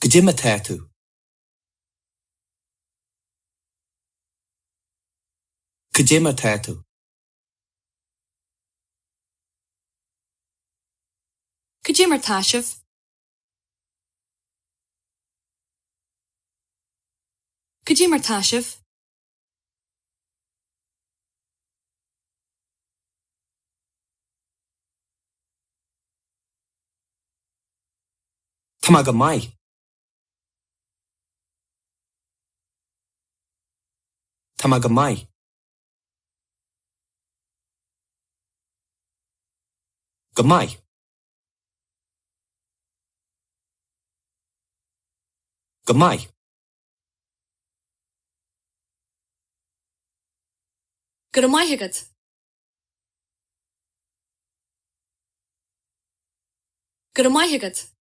Gdima tatu. Gdima tatu. Gdimar tashiv. Gdimar tashiv. Tamaga mai. Tamaga mai. Gamai. Gamai. Gramaihigat. Gramaihigat.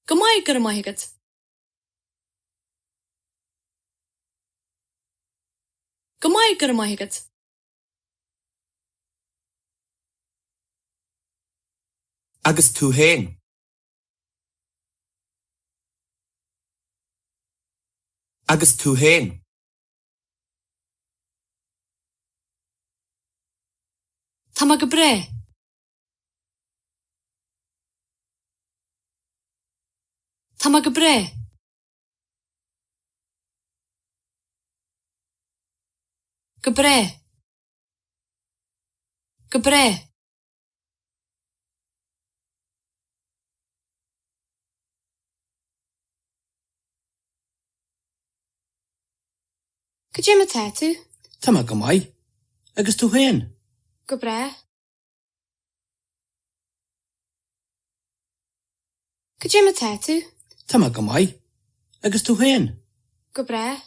Gamai gramaihigat. Gamai gramaihigat. Agus tú hain. Agus tú hain. Tamaga bre. Tamaga bre. Gabre. Gabre. Gdima tatu. Tamaga mai. Agus tú hain. Gabre. Gdima tatu. Tamaga mai. Agus tú hain. Gabre.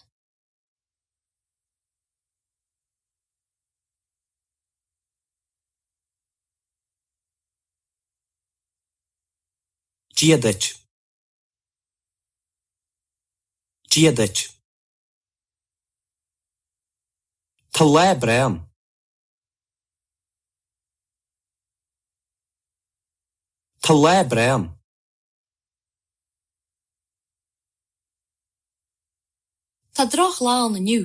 Giadich. Giadich. Tala bream. Tala bream. Tá droch lán aniu.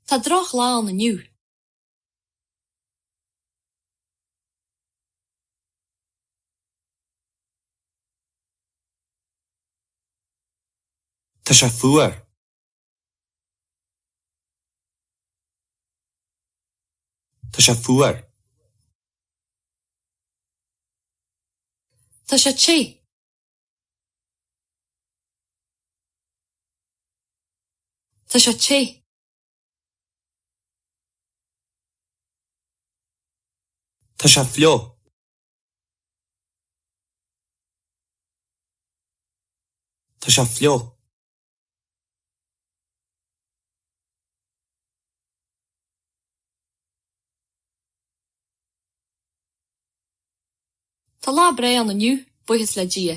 Tá droch lán aniu. Tá sé fuair. Tá sé fuair. Tá sé tí. Tá sé tí. Tá sé flio. Tá sé flio. Tá lá bre an aniu buchas le dia.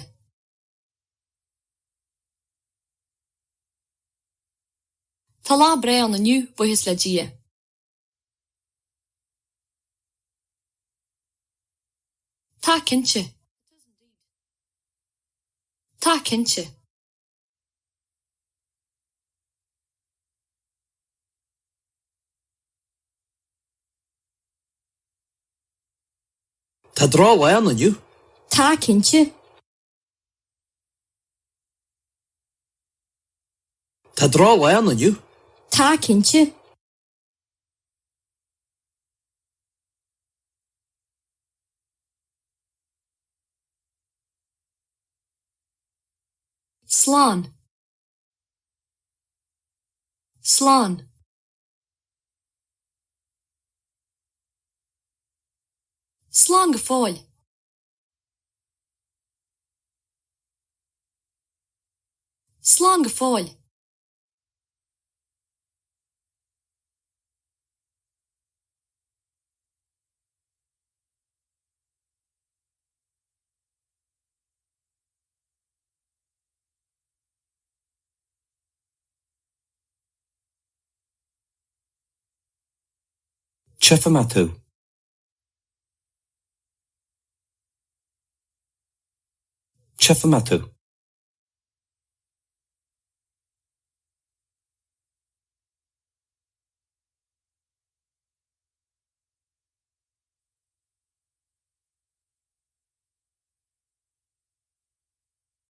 Tá lá bre an aniu buchas le dia. Tá cinse. Tá cinse. Tá drá lean aniu. Tá cinse. Tá drá lean aniu. Tá cinse. Slán. Slán. Slán go fáil. Slán go fáil. Chefamatu. Chefamatu.